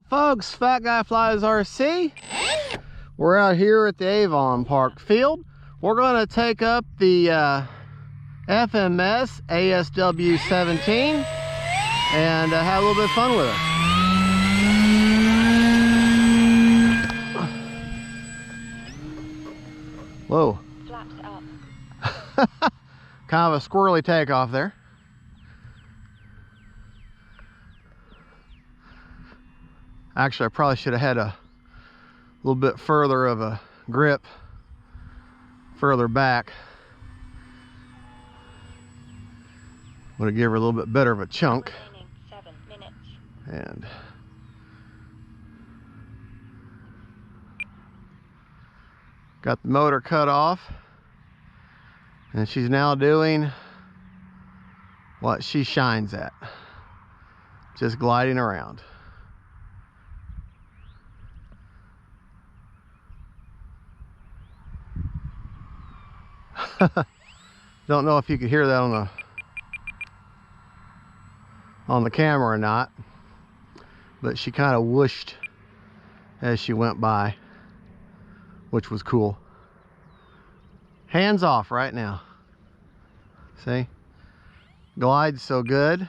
Folks, Fat Guy Flies RC. We're out here at the Avon Park field. We're going to take up the FMS ASW 17 and have a little bit of fun with it. Whoa. Flaps up. Kind of a squirrely takeoff there. Actually, I probably should have had a little bit further of a grip further back. Would have given her a little bit better of a chunk. Remaining 7 minutes. And got the motor cut off. And she's now doing what she shines at. Just gliding around. Don't know if you could hear that on the camera or not, but she kind of whooshed as she went by, which was cool. Hands off right now. See? Glides so good.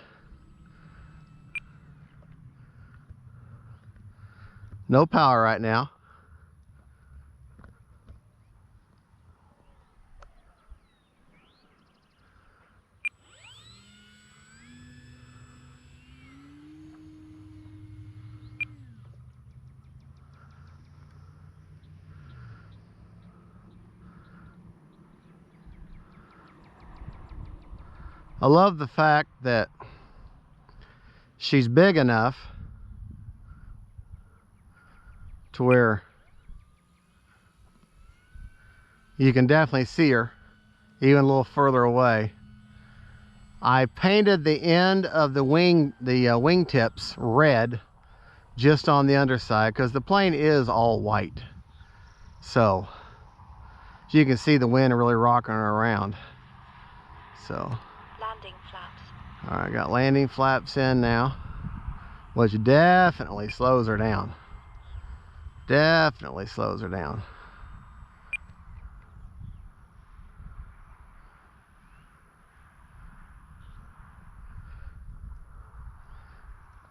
No power right now. I love the fact that she's big enough to where you can definitely see her even a little further away. I painted the end of the wing tips red just on the underside because the plane is all white. So you can see the wind really rocking her around. So Landing flaps. all right, got landing flaps in now, which definitely slows her down. Definitely slows her down.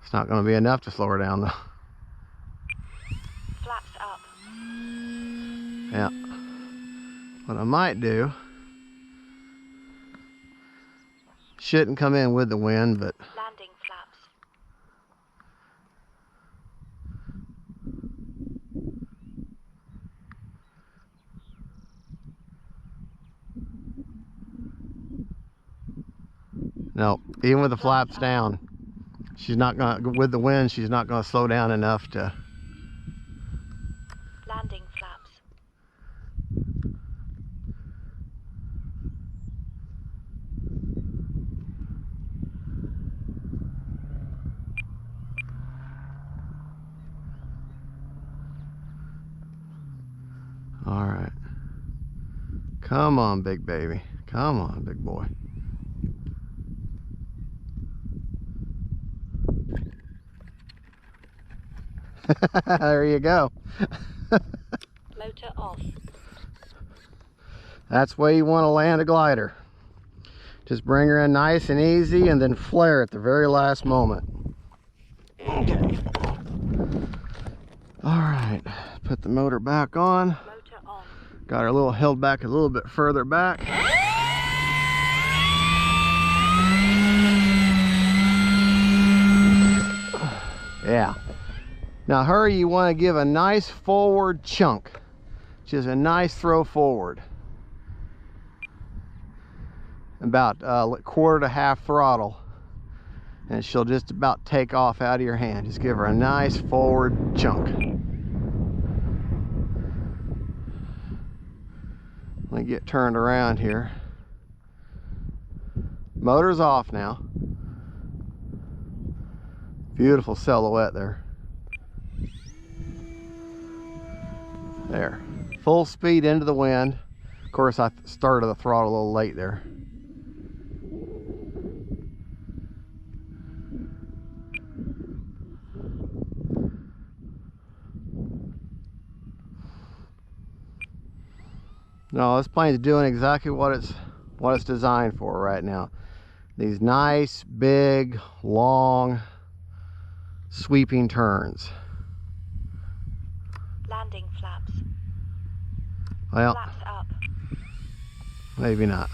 It's not going to be enough to slow her down though. Flaps up. Yeah. What I might do, shouldn't come in with the wind, but Landing flaps. no, even with the flaps down, she's not going to, with the wind, she's not going to slow down enough to. Landing flaps. All right. Come on, big baby. Come on, big boy. There you go. Motor off. That's the way you want to land a glider. Just bring her in nice and easy and then flare at the very last moment. Okay. All right, put the motor back on. Motor on. Got her a little held back a little bit further back. Yeah. Now her, you want to give a nice forward chunk. Just a nice throw forward. About quarter to half throttle. And she'll just about take off out of your hand. Just give her a nice forward chunk. Let me get turned around here. Motor's off now. Beautiful silhouette there. There. Full speed into the wind. Of course, I started the throttle a little late there. No, this plane's doing exactly what it's designed for right now. These nice, big, long, sweeping turns. Landing flaps. Well, Flaps up. maybe not.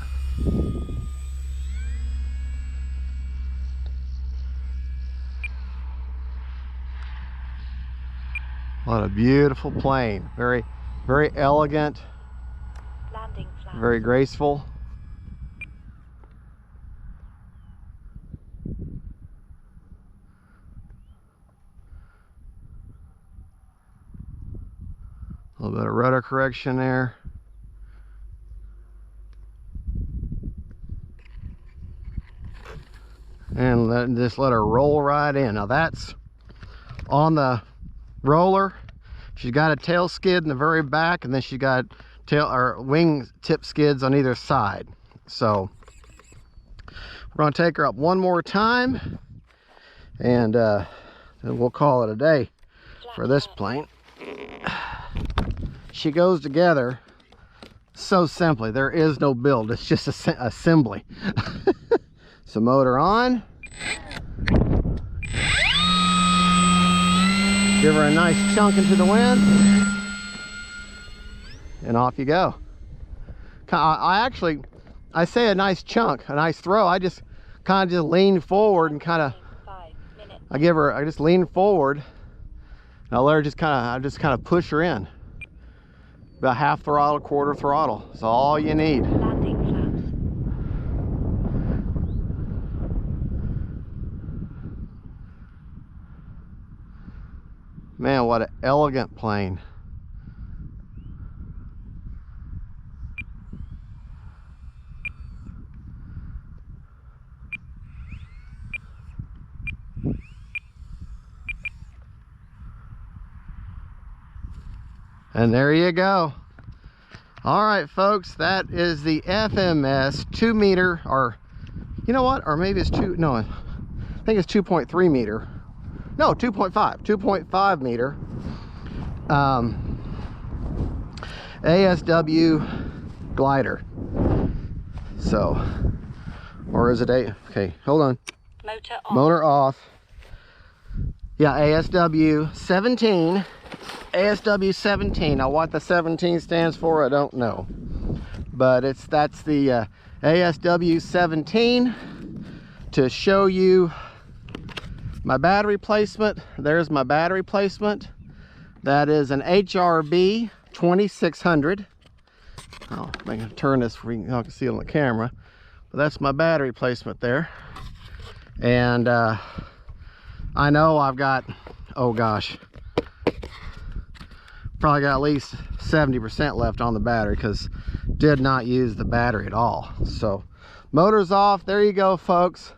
What a beautiful plane. Very, very elegant. Landing flaps. Very graceful. A little bit of rudder correction there. And just let her roll right in. Now that's on the roller. She's got a tail skid in the very back, and then she's got tail or wing tip skids on either side. So we're going to take her up one more time, and then we'll call it a day for this plane. She goes together so simply. There is no build, it's just assembly. So motor on. Give her a nice chunk into the wind, and off you go. I say a nice chunk, a nice throw. I just kind of just lean forward and kind of, I just lean forward, and I let her just kind of push her in. About half throttle, quarter throttle. That's all you need. Landing flaps. Man, what an elegant plane. And there you go. All right, folks, that is the FMS 2 meter, or you know what? Or maybe it's I think it's 2.3 meter. No, 2.5 meter ASW glider. So, or is it okay, hold on. Motor off. Motor off. Yeah, ASW 17. ASW 17. Now what the 17 stands for, I don't know. But that's the ASW 17 to show you my battery placement. There's my battery placement. That is an HRB 2600. Oh, I'm going to turn this so you can see it on the camera. But that's my battery placement there. And I know I've got, oh gosh, probably got at least 70% left on the battery because did not use the battery at all. So motor's off. There you go, folks.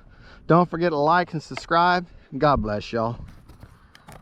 Don't forget to like and subscribe. God bless y'all.